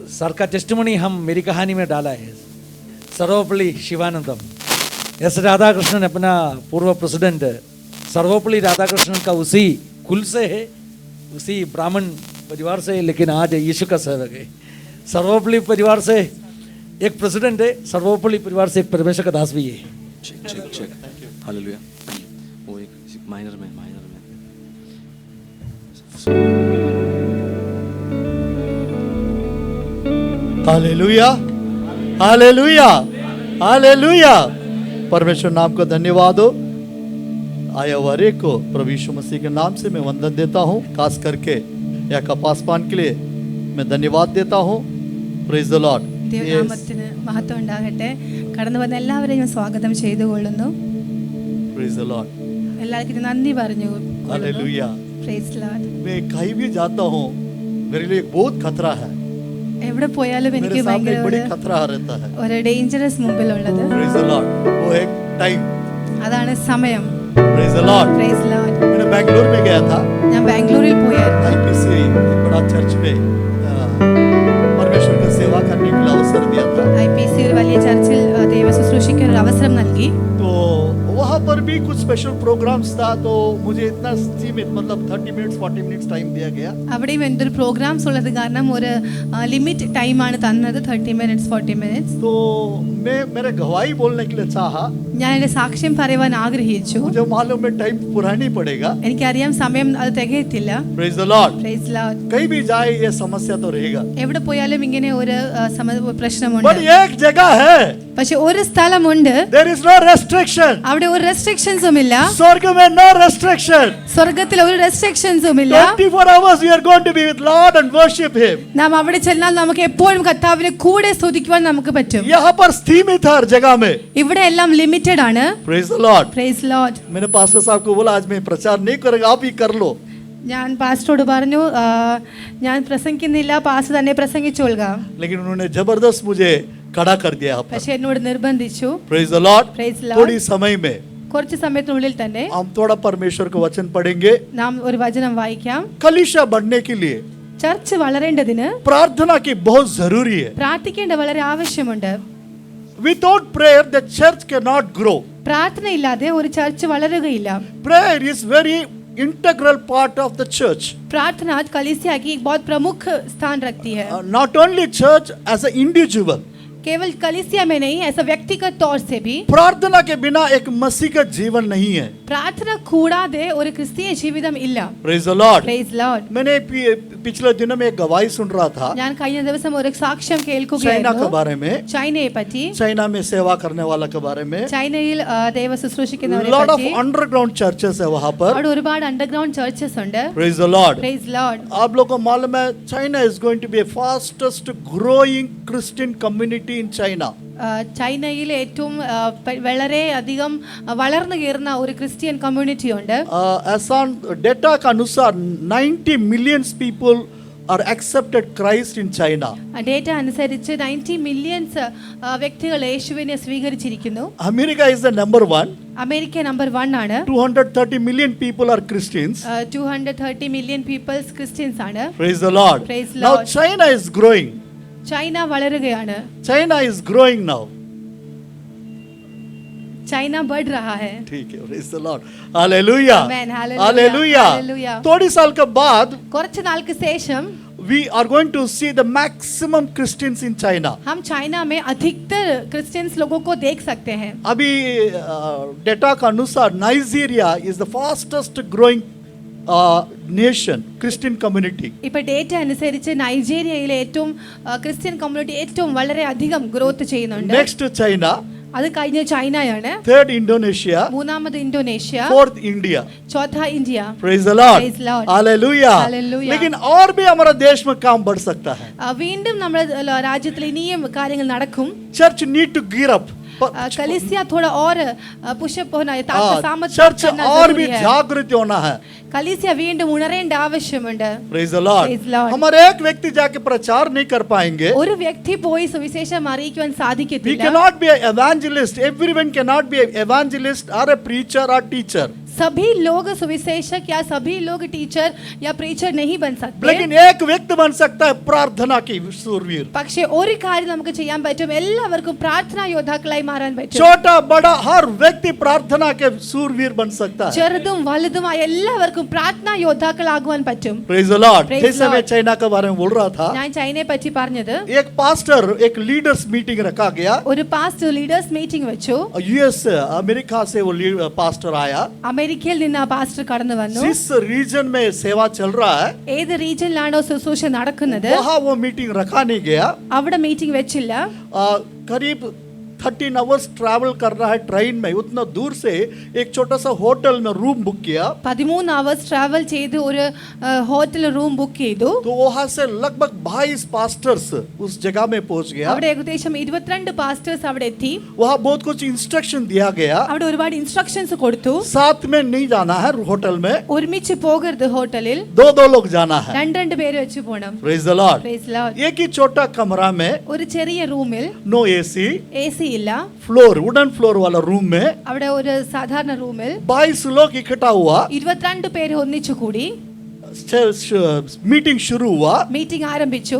Sir का testimony हम मेरी कहानी में डाला है। सर्वपल्ली शिवानंदम, एस राधाकृष्णन अपना पूर्व प्रेसिडेंट सर्वपल्ली राधाकृष्णन का उसी कुल से है, उसी ब्राह्मण परिवार से, लेकिन आज यीशु का सेवक है। सर्वपल्ली परिवार से एक प्रेसिडेंट है, सर्वपल्ली परिवार से एक परमेश्वर का दास भी है। Check hallelujah. वो एक माइनर में हालेलुया, हालेलुया, हालेलुया। परमेश्वर नाम को धन्यवाद हो। आया हर एक को प्रभु यीशु मसीह के नाम से मैं वंदन देता हूँ। खास करके या कपासपान के लिए मैं धन्यवाद देता हूँ। Praise the Lord. ദൈവനാമത്തിന് മഹത്വം ഉണ്ടാകട്ടെ. കടന്നു വന്ന എല്ലാവരെയും സ്വാഗതം ചെയ്തുകൊള്ളുന്നു. Praise the Lord. എല്ലാവർക്കും നന്ദി പറഞ്ഞു. हालेलुया। Praise lord. मैं कहीं भी जाता हूँ मेरे लिए बहुत खतरा है। എവിടെ പോയാലും मेरे എനിക്ക് सामने ഭയങ്കര बड़ी खतरा रहता है। ഒരു ഡേഞ്ചറസ് മുമ്പിലുള്ളത്. Praise the Lord. वो एक टाइम, അതാണ് സമയം. Praise the Lord. Praise Lord. मैंने बैंगलोर में गया था, ഞാൻ ബാംഗ്ലൂരിൽ പോയായിരുന്നു. आईपीसी एक बड़ा चर्च में परमेश्वर की सेवा करने के लिए अवसर दिया था। IPC ഒരു വലിയ ചർച്ചിൽ ദൈവ ശുശ്രൂഷയ്ക്ക് ഒരു അവസരം നൽകി. तो वहाँ पर भी कुछ स्पेशल प्रोग्राम्स था, तो मुझे इतना सीमित मतलब 30 मिनट्स 40 मिनट्स टाइम दिया गया। അവിടെയും എന്തൊരു പ്രോഗ്രാംസ് ഉള്ളത് കാരണം ഒരു ലിമിറ്റ് ടൈമാണ് തന്നത്, 30 minutes 40 minutes. तो मैं मेरे गवाही बोलने के लिए चाहा। ഞാൻ എൻ്റെ സാക്ഷ്യം പറയുവാൻ ആഗ്രഹിച്ചു. मुझे मालूम है टाइम पूरा नहीं पड़ेगा। എനിക്കറിയാം സമയം അത് തികയത്തില്ല. Praise the Lord. Praise Lord. कहीं भी जाए ये समस्या तो रहेगा, എവിടെ പോയാലും ഇങ്ങനെ ഒരു പ്രശ്നമുണ്ട്. बट एक जगह है, പക്ഷെ ഒരു സ്ഥലമുണ്ട്, there is no restriction। അവിടെ ഒരു റെസ്ട്രിക്ഷൻസും ഇല്ല. स्वर्ग में no restriction। സ്വർഗ്ഗത്തിൽ ഒരു റെസ്ട്രിക്ഷൻസും ഇല്ല. 24 hours we are going to be with Lord and worship him। നാം അവിടെ ചെന്നാൽ നമുക്ക് എപ്പോഴും കർത്താവിനെ കൂടെ സ്തുതിക്കുവാൻ നമുക്ക് പറ്റും. यहाँ पर सीमित हर जगह में। ഇവിടെ എല്ലാം ലിമിറ്റഡ് ആണ്. Praise the Lord. Praise Lord. मैंने पास्टर साहब को बोला आज मैं प्रचार नहीं करूंगा, आप ही कर लो। ഞാൻ പാസ്റ്ററോട് പറഞ്ഞു ഞാൻ പ്രസംഗിക്കുന്നില്ല, പാസ്റ്റർ തന്നെ പ്രസംഗിച്ചോളുക. लेकिन उन्होंने जबरदस्त मुझे खड़ा कर दिया यहाँ पर। പക്ഷെ എന്നോട് നിർബന്ധിച്ചു. Praise the Lord. Praise the Lord. थोड़ी समय में കുറച്ച് സമയത്തിനുള്ളിൽ തന്നെ हम थोड़ा परमेश्वर का वचन पढ़ेंगे। നാം ഒരു വചനം വായിക്കാം. कलीसिया बढ़ने के लिए ചർച്ച് വളരേണ്ടതിന് प्रार्थना की बहुत जरूरी है। പ്രാർത്ഥിക്കേണ്ട വളരെ ആവശ്യമുണ്ട്. Without prayer the church cannot grow। പ്രാർത്ഥനയില്ലാതെ ഒരു church വളരുകയില്ല. Prayer is very integral part of the church। प्रार्थना कलीसिया की एक बहुत प्रमुख स्थान रखती है. Not only church as an individual, केवल कलीसिया में नहीं, ऐसा व्यक्तिगत तौर से भी. प्रार्थना के बिना एक मसीह का जीवन नहीं है। പ്രാർത്ഥന കൂടാതെ ഒരു ക്രിസ്തീയ ജീവിതം ഇല്ല. Praise the Lord। Praise Lord. मैंने पिछले दिनों में एक गवाही सुन रहा था ഞാൻ കഴിഞ്ഞ ദിവസം ഒരു സാക്ഷ്യം चाइना के കേൾക്കുകയായിരുന്നു. बारे में, ചൈനയെ പറ്റി. चाइना में सेवा करने वाला के बारे में। ചൈനയിൽ ദൈവ ശുശ്രൂഷിക്കുന്നവരെ lot of പറ്റി. underground churches है वहाँ पर। അവിടെ ഒരുപാട് അണ്ടർഗ്രൗണ്ട് ചർച്ചസ് ഉണ്ട്. Praise the Lord। Praise Lord. आप लोगों को मालूम है China is going to be a fastest growing Christian community in China। ചൈനയിൽ ഏറ്റവും വളരെ അധികം വളർന്നു കയറുന്ന ഒരു ക്രിസ്ത്യൻ കമ്മ്യൂണിറ്റി ഉണ്ട്. as on data के अनुसार 90 million people are accepted Christ in China। Data അനുസരിച്ച് 90 മില്യൺസ് വ്യക്തികൾ യേശുവിനെ സ്വീകരിച്ചിരിക്കുന്നു. America is the number 1। America number 1 ആണ്. 230 million people are Christians। 230 million peoples Christians ആണ്. Praise the Lord। Praise Now Lord. China is growing। China വളരുകയാണ്. China is growing now। China बढ़ रहा है. ठीक है। Praise the Lord। Hallelujah। Amen। Hallelujah। Hallelujah। Hallelujah। थोड़ी साल के बाद കുറച്ച് നാൾക്ക് ശേഷം we are going to see the maximum Christians in China। हम चाइना में अधिकतर क्रिश्चियंस लोगों को देख सकते हैं. अभी डेटा के अनुसार Nigeria is the fastest growing nation Christian community। ഇപ്പോൾ ഡേറ്റ അനുസരിച്ച് നൈജീരിയയിലെ ഏറ്റവും ക്രിസ്ത്യൻ കമ്മ്യൂണിറ്റി ഏറ്റവും വളരെ അധികം ഗ്രോത്ത് ചെയ്യുന്നുണ്ട്. Next China। അത് കഴിഞ്ഞ ചൈനയാണ്. Third Indonesia। മൂന്നാമത് ഇന്തോനേഷ്യ. Fourth India। चौथा India. Praise the Lord। Praise Lord। Hallelujah। Hallelujah। लेकिन और भी हमारा देश में काम बढ़ सकता है। വീണ്ടും നമ്മുടെ രാജ്യത്തിൽ ഇനിയും കാര്യങ്ങൾ നടക്കും. Church need to gear up। कलीसिया थोड़ा और पुशअप होना है ताकि सामर्थ चर्च करना और भी जरूरी है. जागृत होना है। कलीसिया വീണ്ടും ഉണരേണ്ട ആവശ്യമുണ്ട്. Praise the Lord। Praise Lord। हमारे एक व्यक्ति जाके प्रचार नहीं कर पाएंगे। ഒരു വ്യക്തി പോയി സുവിശേഷം അറിയിക്കുവാൻ We സാധിക്കത്തില്ല. cannot be an evangelist। Everyone cannot be an evangelist or a preacher or teacher। सभी लोग सुविशेषक या सभी लोग टीचर या प्रीचर नहीं बन सकते. लेकिन एक व्यक्ति बन सकता है प्रार्थना की सूरवीर. പക്ഷേ ഒരു കാര്യം നമുക്ക് ചെയ്യാൻ പറ്റും, എല്ലാവർക്കും പ്രാർത്ഥനാ യോദ്ധാക്കളായി മാറാൻ പറ്റും. छोटा बड़ा हर व्यक्ति प्रार्थना के सूरवीर बन सकता है. ചെറുതും വലുതുമായ എല്ലാവർക്കും പ്രാർത്ഥനാ യോദ്ധാക്കളാകുവാൻ പറ്റും. Praise the Lord. Praise जैसे Lord. मैं चाइना के बारे में बोल रहा था, ഞാൻ ചൈനയെ പറ്റി പറഞ്ഞത്, एक पास्टर एक लीडर्स मीटिंग रखा गया. ഒരു പാസ്റ്റർ ലീഡേഴ്സ് മീറ്റിംഗ് വെച്ചു. यूएस अमेरिका से वो पास्टर आया. അമേരിക്കയിൽ നിന്ന് ആ പാസ്റ്റർ കടന്നു വന്നു. जिस रीजन में सेवा चल रहा है ഏത് റീജിയനിലാണോ ശുശ്രൂഷ നടക്കുന്നത് वहाँ वो मीटिंग रखा नहीं गया. അവിടെ മീറ്റിംഗ് വെച്ചില്ല. करीब 13 आवर्स ट्रैवल करना है ट्रेन में. उतना दूर से एक छोटा सा होटल में रूम बुक किया. 13 hours ട്രാവൽ ചെയ്ത് ഒരു ഹോട്ടൽ റൂം ബുക്ക് ചെയ്തു. तो वहाँ से लगभग 22 पास्टर्स उस जगह में पहुंच गया. അവിടെ ഏകദേശം 22 പാസ്റ്റേഴ്സ് അവിടെ എത്തി. वहाँ बहुत कुछ इंस्ट्रक्शन दिया गया. അവിടെ ഒരുപാട് ഇൻസ്ട്രക്ഷൻസ് കൊടുത്തു. साथ में नहीं जाना है होटल में, ഒരുമിച്ച് പോകരുത് ഹോട്ടലിൽ, दो लोग जाना है. രണ്ട് പേര് വെച്ച് പോണം. Praise the Lord. Praise lord. एक ही छोटा कमरा में, ഒരു ചെറിയ റൂമിൽ, नो एसी, എസി ഇല്ല, फ्लोर वुडन फ्लोर वाला रूम में അവിടെ ഒരു സാധാരണ റൂമിൽ 22 लोग इकट्ठा हुआ. 22 പേര് ഒന്നിച്ചു കൂടി मीटिंग शुरू हुआ. മീറ്റിംഗ് ആരംഭിച്ചു.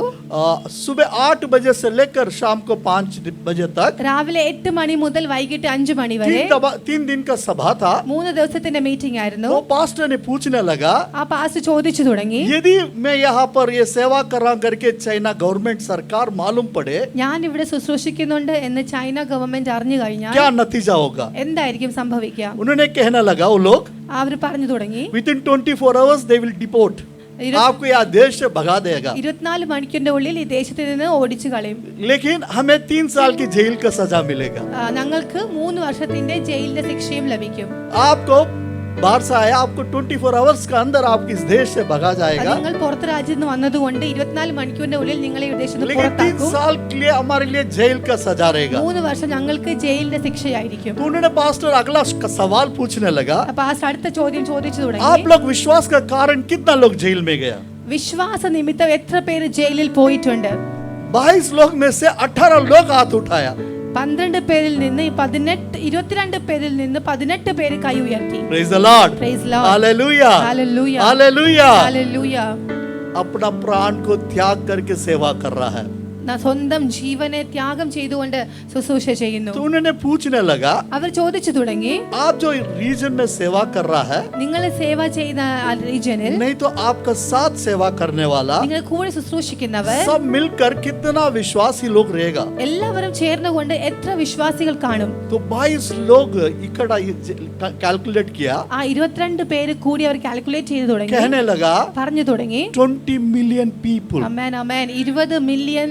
सुबह 8 बजे से लेकर शाम को 5 बजे तक രാവിലെ 8 മണി മുതൽ വൈകിട്ട് 5 മണി വരെ 3 दिन का सभा था. 3 ദിവസത്തിന്റെ മീറ്റിംഗ് ആയിരുന്നു. वो पास्टर ने पूछने लगा, ആ പാസ്റ്റർ ചോദിച്ചു തുടങ്ങി, यदि मैं यहाँ पर ये सेवा कर रहा करके चाइना गवर्नमेंट सरकार मालूम पड़े, ഞാൻ ഇവിടെ ശുശ്രൂഷിക്കുന്നുണ്ട് എന്ന് ചൈന ഗവൺമെന്റ് അറിഞ്ഞു കഴിഞ്ഞാൽ क्या नतीजा होगा? എന്തായിരിക്കും സംഭവിക്കുക? उन्होंने कहने लगा वो लोग, അവർ പറഞ്ഞു തുടങ്ങി, with in 24 hours they will deport, आपको यह देश से भगा देगा. 24 മണിക്കൂറിന്റെ ഉള്ളിൽ ഈ ദേശത്ത് നിന്ന് ഓടിച്ചു കളയും. लेकिन हमें 3 साल की जेल का सजा मिलेगा. ഞങ്ങൾക്ക് 3 വർഷത്തിന്റെ ജയിലിന്റെ ശിക്ഷയും ലഭിക്കും. आपको बाहर से आया, आपको 24 आवर्स का अंदर आपको इस देश से भगा जाएगा. നിങ്ങൾ പുറത്ത് രാജ്യത്ത് നിന്ന് വന്നതുകൊണ്ട് 24 മണിക്കൂറിന്റെ ഉള്ളിൽ നിങ്ങളെ ഈ ദേശത്ത് നിന്ന് लेकिन 3 പുറത്താക്കും. साल के लिए हमारे लिए जेल का सजा रहेगा. 3 വർഷം ഞങ്ങൾക്ക് ജയിലിന്റെ ശിക്ഷയായിരിക്കും. तो उन्होंने पास्टर अगला सवाल पूछने लगा, അപ്പൊ ആ അടുത്ത ചോദ്യം ചോദിച്ചു आप തുടങ്ങി, लोग विश्वास का कारण कितना लोग जेल में गया? വിശ്വാസ നിമിത്തം എത്ര പേര് ജയിലിൽ പോയിട്ടുണ്ട്? 22 लोग में से 18 लोग हाथ उठाया. 12 പേരിൽ നിന്ന് 22 പേരിൽ നിന്ന് 18 പേര് കൈ ഉയർത്തി. Praise the Lord. Praise Lord. Hallelujah. Hallelujah. Hallelujah. Hallelujah. अपना प्राण को त्याग करके सेवा कर रहा है. സ്വന്തം ജീവനെ ത്യാഗം ചെയ്തുകൊണ്ട് ശുശ്രൂഷ ചെയ്യുന്നു. तो उन्होंने पूछने लगा, അവർ ചോദിച്ചു തുടങ്ങി, आप जो रीजन में सेवा कर रहा है, നിങ്ങൾ സേവ ചെയ്യുന്ന ആ റീജിയനിൽ नहीं तो आपका साथ सेवा करने वाला നിങ്ങൾ കൂടെ ശുശ്രൂഷിക്കുന്നവർ सब मिलकर कितना विश्वासी लोग रहेगा? എല്ലാവരും ചേർന്നുകൊണ്ട് എത്ര വിശ്വാസികൾ കാണും? तो 22 लोग इकट्ठा कैलकुलेट किया. ആ 22 പേര് കൂടി അവർ കാൽക്കുലേറ്റ് ചെയ്തു തുടങ്ങി. कहने लगा, പറഞ്ഞു തുടങ്ങി, 20 million people. അമേൻ അമേൻ, 20 മില്യൺ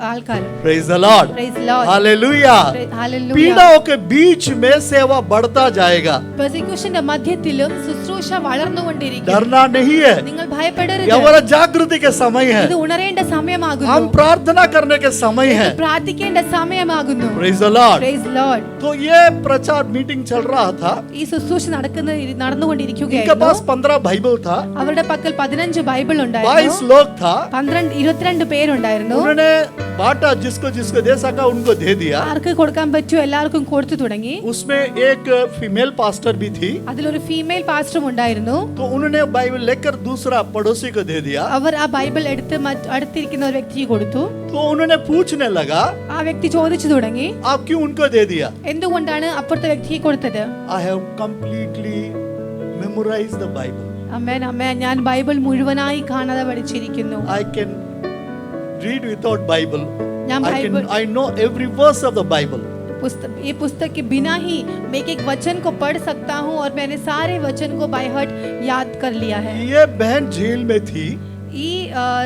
ആൾക്കാർ. Praise the Lord. Praise Lord. Hallelujah. Hallelujah. पीड़ाओं के बीच में सेवा बढ़ता जाएगा. പെർസിക്യൂഷന്റെ മധ്യത്തിലും ശുശ്രൂഷ വളർന്നുകൊണ്ടിരിക്കും. डरना नहीं है. നിങ്ങൾ ഭയപ്പെടരുത്. हमारा जागृति के समय है. ഇത് ഉണരേണ്ട സമയമാകുന്നു. हम प्रार्थना करने के समय है. ഇത് പ്രാർത്ഥിക്കേണ്ട സമയമാകുന്നു. Praise the Lord. Praise Lord. तो ये प्रचार मीटिंग चल रहा था. ഈ ശുശ്രൂഷ इनके നടന്നുകൊണ്ടിരിക്കുകയായിരുന്നു. पास 15 बाइबल था. അവരുടെ പക്കൽ 15 ബൈബിൾ 22 ഉണ്ടായിരുന്നു. लोग था. 22 പേരുണ്ടായിരുന്നു. उन्होंने बांटा, जिसको जिसको दे सका उनको दे दिया. ആർക്ക് കൊടുക്കാൻ പറ്റുമോ എല്ലാവർക്കും കൊടുത്തു തുടങ്ങി. उसमें एक फीमेल पास्टर भी थी. അതിലൊരു ഫീമെയിൽ പാസ്റ്ററും ഉണ്ടായിരുന്നു. तो उन्होंने बाइबल लेकर दूसरा पड़ोसी को दे दिया. അവർ ആ ബൈബിൾ എടുത്ത് അടുത്തിരിക്കുന്ന ഒരു വ്യക്തിക്ക് കൊടുത്തു. तो उन्होंने पूछने लगा, ആ വ്യക്തി ചോദിച്ചു തുടങ്ങി, आप क्यों उनको दे दिया? എന്തുകൊണ്ടാണ് അപ്പുറത്തെ വ്യക്തിക്ക് കൊടുത്തത്? I have completely memorized the Bible. അമ്മേൻ അമ്മേൻ, ഞാൻ ബൈബിൾ മുഴുവനായി കാണാതെ പഠിച്ചിരിക്കുന്നു. I can read without Bible. ഞാൻ Bible I know every verse of the Bible. ये पुस्तक के बिना ही मैं एक वचन को पढ़ सकता हूँ और मैंने सारे वचन को बाय हार्ट याद कर लिया है. ये बहन जेल में थी. ഈ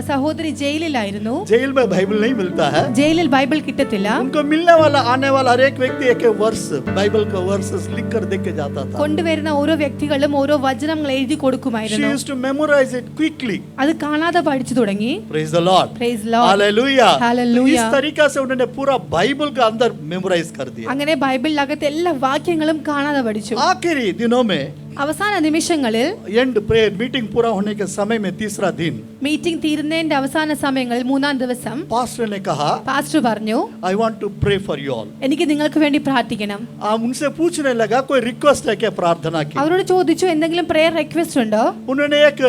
സഹോദരി ജയിലിലായിരുന്നു. जेल में बाइबल नहीं मिलता है. ജയിലിൽ ബൈബിൾ കിട്ടത്തില്ല. उनको मिलने वाला आने वाला हर एक व्यक्ति एक वर्स बाइबल का वर्सेस लिख कर दे के जाता था. കൊണ്ടുവരുന്ന ഓരോ വ്യക്തികളും ഓരോ വചനങ്ങൾ എഴുതി She കൊടുക്കുമായിരുന്നു. used to memorize it quickly. അത് കാണാതെ പഠിച്ചു തുടങ്ങി. Praise the Lord. Praise Lord. Hallelujah. Hallelujah. इस तरीका से उन्होंने पूरा बाइबल का अंदर मेमोराइज कर दिया. അങ്ങനെ ബൈബിളിനകത്തെ എല്ലാ വാക്യങ്ങളും കാണാതെ പഠിച്ചു. आखिरी दिनों में അവസാന നിമിഷങ്ങളിൽ एंड प्रेयर मीटिंग पूरा होने के समय में तीसरा दिन മീറ്റിംഗ് തീരുന്നതിന്റെ അവസാന സമയങ്ങളിൽ മൂന്നാം ദിവസം पास्टर ने कहा പാസ്റ്റർ പറഞ്ഞു, I want to pray for you all. എനിക്ക് നിങ്ങൾക്ക് വേണ്ടി പ്രാർത്ഥിക്കണം. उनसे पूछने लगा कोई रिक्वेस्ट है क्या प्रार्थना की. അവരോട് ചോദിച്ചു, എന്തെങ്കിലും പ്രെയർ റിക്വസ്റ്റ് ഉണ്ടോ? उन्होंने एक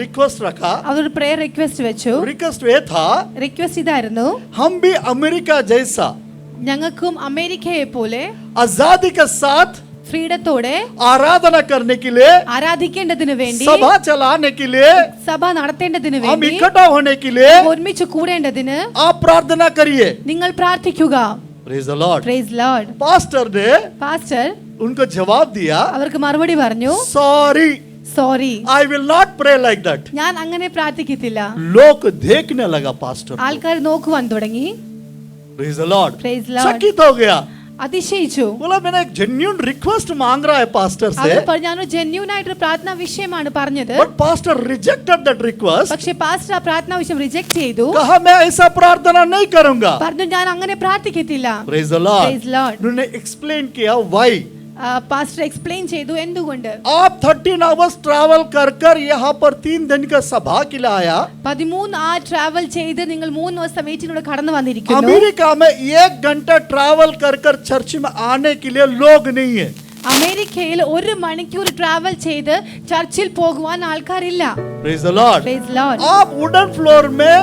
रिक्वेस्ट रखा. അവർ പ്രെയർ റിക്വസ്റ്റ് വെച്ചു. रिक्वेस्ट ये था, റിക്വസ്റ്റ് ഇതായിരുന്നു, हम भी अमेरिका जैसा ഞങ്ങൾക്കും അമേരിക്കയെ പോലെ आजादी के साथ ഫ്രീഡത്തോടെ आराधना करने के लिए, ആരാധിക്കേണ്ടതിന് വേണ്ടി, सभा चलाने के लिए, സഭ നടത്തേണ്ടതിന് हम വേണ്ടി, इकट्ठा होने के लिए ഒരുമിച്ച് കൂടേണ്ടതിന് आप प्रार्थना करिए. നിങ്ങൾ പ്രാർത്ഥിക്കുക. Praise the Lord. Praise lord. Pastor ने പാസ്റ്റർ उनको जवाब दिया, അവർക്ക് മറുപടി പറഞ്ഞു, sorry sorry, I will not pray like that. ഞാൻ അങ്ങനെ പ്രാർത്ഥിക്കത്തില്ല. लोग देखने लगा पास्टर. ആൾക്കാർ നോക്കുവാൻ തുടങ്ങി. Praise the Lord. Praise lord. चकित हो गया. അതിശയിച്ചു. बोला मैंने एक जेन्युइन रिक्वेस्ट मांग रहा है पास्टर से, അവർ പറഞ്ഞു, ഞാനൊരു ജെന്യൂൻ ആയിട്ടൊരു പ്രാർത്ഥനാ വിഷയമാണ് പറഞ്ഞത്. But pastor rejected that request. പക്ഷെ പാസ്റ്റർ ആ പ്രാർത്ഥനാ വിഷയം റിജക്ട് ചെയ്തു. कहा मैं ऐसा प्रार्थना नहीं करूंगा. പറഞ്ഞു, ഞാൻ അങ്ങനെ പ്രാർത്ഥിക്കത്തില്ല. Praise the Lord. Praise Lord. उन्होंने एक्सप्लेन किया व्हाई. പാസ്റ്റർ എക്സ്പ്ലെയിൻ ചെയ്തു എന്തുകൊണ്ട്. आप 13 आवर्स ट्रैवल कर कर यहाँ पर 3 दिन का सभा के लिए आया. 13 ആ ട്രാവൽ ചെയ്ത് നിങ്ങൾ 3 ദിവസം മീറ്റിങ്ങിലൂടെ കടന്നു വന്നിരിക്കുന്നു. अमेरिका में 1 घंटा ट्रैवल कर कर चर्च में आने के लिए लोग नहीं है. അമേരിക്കയിൽ 1 മണിക്കൂർ ട്രാവൽ ചെയ്ത് ചർച്ചിൽ പോകുവാൻ ആൾക്കാരില്ല. Praise the Lord. Praise Lord. आप वुडन फ्लोर में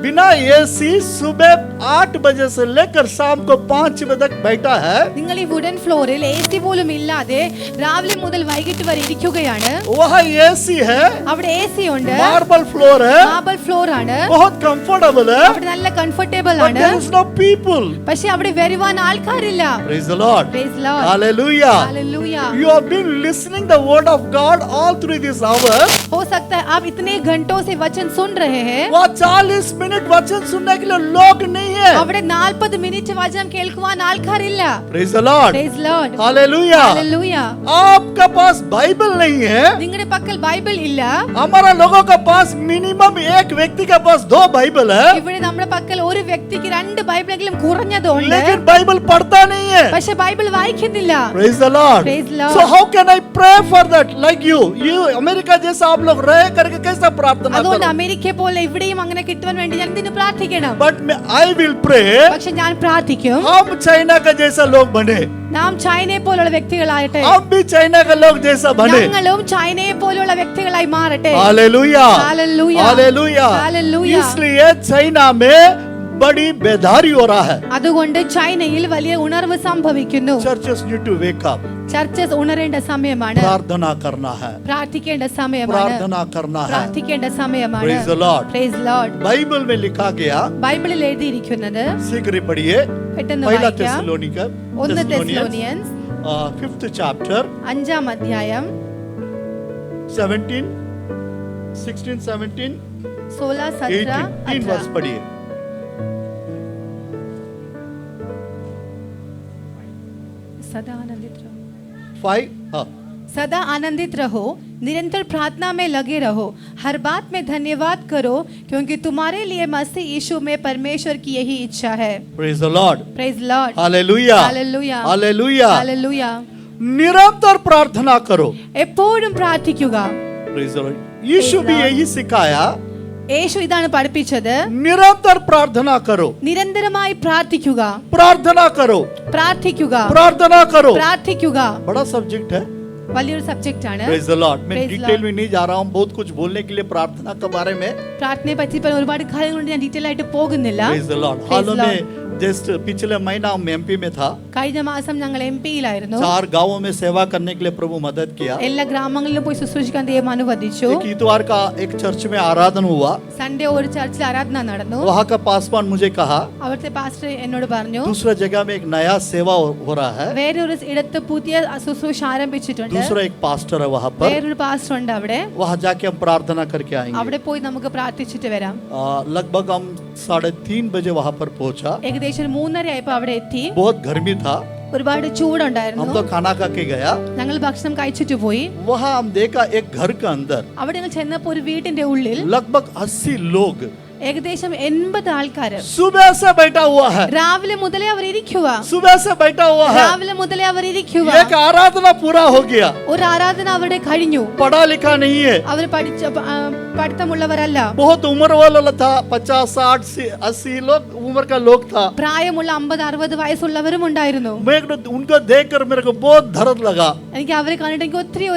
बिना एसी सुबह 8 बजे से लेकर शाम को 5 बजे तक बैठा है. നിങ്ങൾ ഈ വുഡൻ ഫ്ലോറിൽ എസി പോലും ഇല്ലാതെ രാവിലെ മുതൽ വൈകിട്ട് വരെ ഇരിക്കുകയാണ്. वहाँ एसी है, അവിടെ എസി ഉണ്ട്, मार्बल फ्लोर है, മാർബിൾ ഫ്ലോർ ആണ്, बहुत कंफर्टेबल है, അവിടെ നല്ല കംഫർട്ടബിൾ but ആണ്. there is no people. പക്ഷെ അവിടെ വരുവാൻ ആൾക്കാരില്ല. Praise the Lord. Praise Lord. Hallelujah. Hallelujah. You have been listening the word of God all through this hour. हो सकता है आप इतने घंटों से वचन सुन रहे हैं. वहाँ 40 मिनट वचन सुनने के लिए लोग नहीं है. അവിടെ 40 മിനിറ്റ് വചനം കേൾക്കുവാൻ ആൾക്കാരില്ല. Praise the Lord. Praise Lord. Hallelujah. Hallelujah. आपका पास बाइबल नहीं है. നിങ്ങളുടെ പക്കൽ ബൈബിൾ ഇല്ല. हमारा लोगों का पास मिनिमम एक व्यक्ति के पास 2 बाइबल है. ഇവിടെ നമ്മുടെ പക്കൽ ഒരു വ്യക്തിക്ക് 2 ബൈബിളെങ്കിലും കുറഞ്ഞതുണ്ട്. लेकिन बाइबल पढ़ता नहीं है. പക്ഷെ ബൈബിൾ വായിക്കുന്നില്ല. Praise the Lord. Praise Lord. So how can I pray for that like you? You America जैसा आप लोग रह करके कैसा प्रार्थना അതുകൊണ്ട് करो? അമേരിക്കയെ പോലെ ഇവിടെയും അങ്ങനെ കിട്ടുവാൻ വേണ്ടി ഞാൻ ഇതിന് പ്രാർത്ഥിക്കണം. But I will pray. പക്ഷെ ഞാൻ പ്രാർത്ഥിക്കും, हम चाइना का जैसा लोग बने. നാം ചൈനയെ പോലുള്ള വ്യക്തികളായിട്ട്, हम भी चाइना का लोग जैसा बने. ഞങ്ങളും ചൈനയെ പോലുള്ള വ്യക്തികളായി മാറട്ടെ. हालेलुया. Hallelujah. हालेलुया. Hallelujah. इसलिए चाइना में बड़ी बेदारी हो रहा है. അതുകൊണ്ട് ചൈനയിൽ വലിയ ഉണർവ് സംഭവിക്കുന്നു. Churches need to wake up. Churches ഉണരേണ്ട സമയമാണ്. प्रार्थना करना है. പ്രാർത്ഥിക്കേണ്ട സമയമാണ്. प्रार्थना करना है. പ്രാർത്ഥിക്കേണ്ട സമയമാണ്. Praise the Lord. Praise Lord. Bible में लिखा गया, ബൈബിളിൽ എഴുതിയിരിക്കുന്നത് शीघ्र पढ़िए. പെട്ടെന്ന് पहला വായിക്കാം. थेसलोनिकर 1 തെസ്സലോനിയൻസ് 5th chapter 5-ാം അധ്യായം 17 16 17 16 17 18 वर्ष 18. पढ़िए. सदा आनंदित रहो. 5 हाँ. सदा आनंदित रहो, निरंतर प्रार्थना में लगे रहो, हर बात में धन्यवाद करो, क्योंकि तुम्हारे लिए मसीह यीशु में परमेश्वर की यही इच्छा है. Praise the Lord. Praise Lord. Hallelujah. Hallelujah. Hallelujah. Hallelujah. निरंतर प्रार्थना करो. എപ്പോഴും പ്രാർത്ഥിക്കുക. Praise the Lord. यीशु भी Lord. यही सिखाया. യേശു ഇതാണ് പഠിപ്പിച്ചത്. निरंतर प्रार्थना करो. നിരന്തരമായി പ്രാർത്ഥിക്കുക. प्रार्थना करो. പ്രാർത്ഥിക്കുക. प्रार्थना करो. പ്രാർത്ഥിക്കുക. बड़ा सब्जेक्ट है. വലിയൊരു സബ്ജക്റ്റ് ആണ്. Praise the Lord. मैं Praise डिटेल Lord. में नहीं जा रहा हूँ, बहुत कुछ बोलने के लिए प्रार्थना के बारे में. പ്രാർത്ഥനയെ പറ്റി ഇപ്പോൾ ഒരുപാട് കാര്യങ്ങളുണ്ട്, ഞാൻ ഡീറ്റെയിൽ ആയിട്ട് പോകുന്നില്ല. Praise the Lord. Praise हालों Lord. में जस्ट पिछले महीना हम एमपी में था. കഴിഞ്ഞ മാസം ഞങ്ങൾ എംപിയിലായിരുന്നു. 4 गांवों में सेवा करने के लिए प्रभु मदद किया. എല്ലാ ഗ്രാമങ്ങളിലും പോയി ശുശ്രൂഷിക്കാൻ ദൈവം അനുവദിച്ചു. एक इतवार का एक चर्च में आराधना हुआ. സൺഡേ ഒരു ചർച്ചിൽ ആരാധന നടന്നു. वहाँ का पासवान मुझे कहा, അവിടുത്തെ പാസ്റ്റർ എന്നോട് പറഞ്ഞു, दूसरा जगह में एक नया सेवा हो रहा है. വേറൊരു ഇടത്ത് പുതിയ ശുശ്രൂഷ ആരംഭിച്ചിട്ടുണ്ട്. दूसरा एक पास्टर है वहाँ पर. വേറൊരു പാസ്റ്റർ ഉണ്ട് അവിടെ. वहाँ जाके हम प्रार्थना करके आएंगे. അവിടെ പോയി നമുക്ക് പ്രാർത്ഥിച്ചിട്ട് വരാം. लगभग हम 3:30 बजे वहाँ पर पहुँचा. ഏകദേശം 3:30 ആയപ്പോൾ അവിടെ എത്തി. बहुत गर्मी था. ഒരുപാട് हम ചൂടുണ്ടായിരുന്നു. तो खाना खा के गया. ഞങ്ങൾ ഭക്ഷണം കഴിച്ചിട്ട് പോയി. वहाँ हम देखा एक घर के अंदर അവിടെ ഞങ്ങൾ ചെന്നപ്പോൾ ഒരു വീടിന്റെ ഉള്ളിൽ लगभग 80 लोग ഏകദേശം 80 ആൾക്കാർ सुबह से बैठा हुआ है, രാവിലെ മുതലേ അവർ ഇരിക്കുക सुबह से बैठा हुआ है। രാവിലെ മുതലേ അവർ ഇരിക്കുക एक आराधना पूरा हो गया, ഒരു ആരാധന അവരുടെ കഴിഞ്ഞു पढ़ा लिखा नहीं है, അവർ പഠിത്തമുള്ളവരല്ല बहुत उम्र वाला था, 50 60 80 लोग उम्र का लोग था। പ്രായമുള്ള 50-60 വയസ്സുള്ളവരും ഉണ്ടായിരുന്നു उनको देखकर मेरे को बहुत दर्द लगा। എനിക്ക് അവരെ കണ്ടിട്ട് എനിക്ക് ഒത്തിരി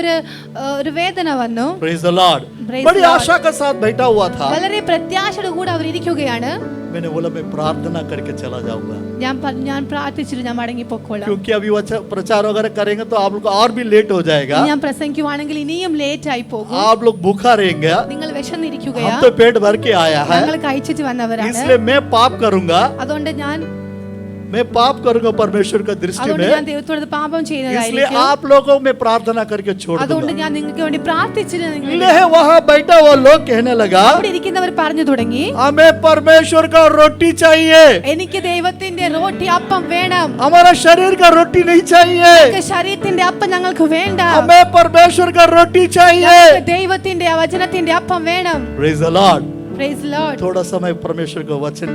ഒരു വേദന വന്നു Praise the Lord। Praise बड़ी the Lord। आशा के साथ बैठा हुआ था। വളരെ പ്രത്യാശയോടെ കൂടെ അവർ ഇരിക്കുകയാണ് मैंने बोला मैं प्रार्थना करके चला जाऊंगा, ഞാൻ പ്രാർത്ഥിച്ചിട്ട് ഞാൻ മടങ്ങി പൊക്കോളാം क्योंकि अभी प्रचार वगैरह करेंगे तो आप लोग को और भी लेट हो जाएगा, ഞാൻ പ്രസംഗിക്കുവാണെങ്കിൽ ഇനിയും ലേറ്റ് ആയി പോകും आप लोग भूखा रहेंगे। നിങ്ങൾ വിശന്നിരിക്കുകയാ हम तो पेट भर के आया है, ഞങ്ങൾ കഴിച്ചിട്ട് വന്നവരാണ് इसलिए मैं पाप करूंगा, അതുകൊണ്ട് ഞാൻ परमेश्वर का दृष्टि അതുകൊണ്ട് में, ഞാൻ ദൈവത്തോട് പാപം इसलिए ചെയ്യുന്നതായിരിക്കും आप लोगों में प्रार्थना करके छोड़ അതുകൊണ്ട് दूंगा। ഞാൻ നിങ്ങൾക്ക് വേണ്ടി പ്രാർത്ഥിച്ചിട്ട് वहाँ बैठा हुआ लोग कहने लगा അവിടെ ഇരിക്കുന്നവർ പറഞ്ഞു തുടങ്ങി हमें परमेश्वर का रोटी चाहिए, എനിക്ക് ദൈവത്തിന്റെ റോട്ടി അപ്പം വേണം हमारा शरीर का रोटी नहीं चाहिए, ഞങ്ങൾക്ക് ശരീരത്തിന്റെ അപ്പം ഞങ്ങൾക്ക് വേണ്ട हमें परमेश्वर का रोटी चाहिए। ഞങ്ങൾക്ക് ദൈവത്തിന്റെ വചനത്തിന്റെ അപ്പം വേണം Praise the Lord। Praise lord थोड़ा समय परमेश्वर का वचन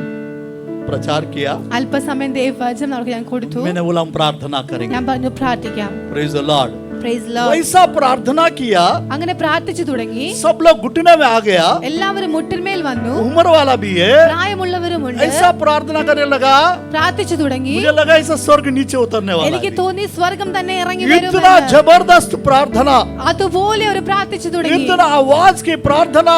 प्रचार किया, അല്പസമയം ദൈവവചനം അവർക്ക് ഞാൻ കൊടുത്തു मैंने बोला हम प्रार्थना करेंगे। ഞാൻ പറഞ്ഞു പ്രാർത്ഥിക്കാം Praise the Lord। Praise lord वैसा प्रार्थना किया, അങ്ങനെ പ്രാർത്ഥിച്ചു തുടങ്ങി सब लोग घुटने में आ गया, എല്ലാവരും മുട്ടിന്മേൽ വന്നു उम्र वाला भी है, പ്രായമുള്ളവരുമുണ്ട് ऐसा प्रार्थना करने लगा, പ്രാർത്ഥിച്ചു തുടങ്ങി मुझे लगा ऐसा स्वर्ग नीचे उतरने वाला എനിക്ക് है। തോന്നി സ്വർഗം തന്നെ ഇറങ്ങി इतना വരുമെന്ന് जबरदस्त प्रार्थना, അതുപോലെ അവർ പ്രാർത്ഥിച്ചു തുടങ്ങി इतना आवाज की प्रार्थना,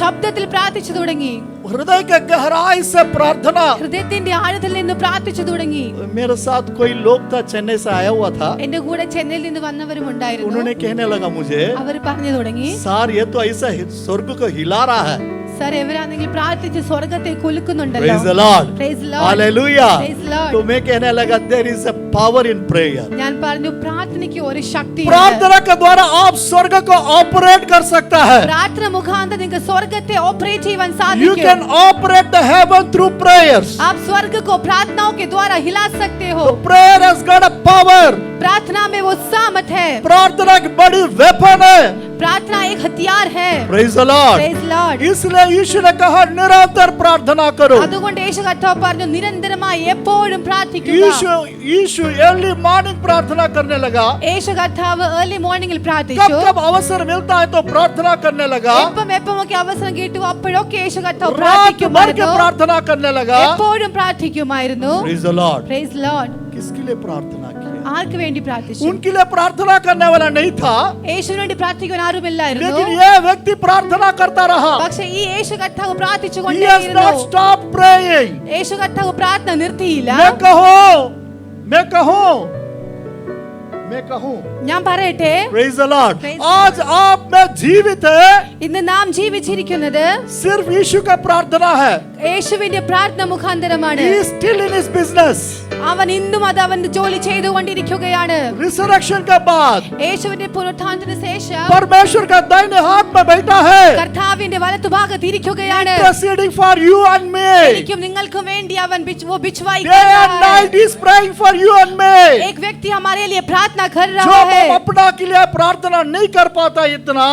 ശബ്ദത്തിൽ പ്രാർത്ഥിച്ചു തുടങ്ങി हृदय के गहराई से प्रार्थना। ഹൃദയത്തിന്റെ ആഴത്തിൽ നിന്ന് പ്രാർത്ഥിച്ചു തുടങ്ങി मेरे साथ कोई लोग था, चेन्नई से आया हुआ था, എന്റെ കൂടെ ചെന്നൈയിൽ നിന്ന് വന്നവരും ഉണ്ടായിരുന്നു उन्होंने कहने लगा मुझे, അവർ പറഞ്ഞു തുടങ്ങി सर ये तो ऐसा स्वर्ग को हिला रहा है। സർ എവരാണെങ്കിൽ പ്രാർത്ഥിച്ച് സ്വർഗത്തെ കുലുക്കുന്നുണ്ടല്ലോ Praise the Lord। Praise Lord. Hallelujah। Praise Lord. तो मैं कहने लगा there is a power in prayer। ഞാൻ പറഞ്ഞു പ്രാർത്ഥനയ്ക്ക് ഒരു ശക്തി प्रार्थना के द्वारा आप स्वर्ग को ऑपरेट कर सकता है। പ്രാർത്ഥന മുഖാന്തരം നിങ്ങൾക്ക് സ്വർഗത്തെ ഓപ്പറേറ്റ് ചെയ്യാൻ You സാധിക്കും can operate the heaven through prayers। आप स्वर्ग को प्रार्थनाओं के द्वारा हिला सकते हो तो prayer has got a power। प्रार्थना में वो सामत है प्रार्थना की बड़ी वेपन है। प्रार्थना एक हथियार है Praise the Lord। Praise Lord. इसलिए यीशु ने कहा निरंतर प्रार्थना करो। അതുകൊണ്ട് യേശു കർത്താവ് പറഞ്ഞു നിരന്തരമായി എപ്പോഴും പ്രാർത്ഥിക്കുക यीशु अर्ली मॉर्निंग प्रार्थना करने लगा। യേശു കർത്താവ് ഏർലി മോർണിംഗിൽ कब പ്രാർത്ഥിച്ചു कब अवसर मिलता है तो प्रार्थना करने लगा। എപ്പോഴൊക്കെ അവസരം കിട്ടു അപ്പോഴൊക്കെ യേശു കർത്താവ് रात भर के പ്രാർത്ഥിക്കുമായിരുന്നു प्रार्थना करने लगा। എപ്പോഴും പ്രാർത്ഥിക്കുമായിരുന്നു Praise the Lord। Praise lord किसके लिए प्रार्थना की? ആർക്ക് വേണ്ടി പ്രാർത്ഥിച്ചു उनके लिए प्रार्थना करने वाला नहीं था, യേശുവിന് വേണ്ടി പ്രാർത്ഥിക്കാൻ ആരുമില്ലായിരുന്നു लेकिन यह व्यक्ति प्रार्थना करता रहा। പക്ഷേ ഈ യേശു കർത്താവ് He has പ്രാർത്ഥിച്ചുകൊണ്ടേയിരുന്നു not stopped praying। യേശു കർത്താവ് പ്രാർത്ഥന നിർത്തിയില്ല मैं कहूँ ഞാൻ പറയട്ടെ Praise the Lord। Praise आज आप में जीवित है ഇന്ന് നാം ജീവിച്ചിരിക്കുന്നത് सिर्फ यीशु का प्रार्थना है। യേശുവിന്റെ പ്രാർത്ഥന മുഖാന്തരമാണ് He is still in his business। അവൻ ഇന്നും അത് അവന്റെ ജോലി ചെയ്തുകൊണ്ടിരിക്കുകയാണ് रिसरेक्शन के बाद യേശുവിന്റെ പുനരുത്ഥാനത്തിന് ശേഷം परमेश्वर का दाहिने हाथ में बैठा है, കർത്താവിന്റെ വലതുഭാഗത്ത് ഇരിക്കുകയാണ് interceding for you and me। എനിക്കും നിങ്ങൾക്കും വേണ്ടി അവൻ वो बिछवाई Day कर and रहा night है he is praying for you and me। एक व्यक्ति हमारे लिए प्रार्थना कर जो रहा है हम अपना के लिए प्रार्थना नहीं कर पाता इतना,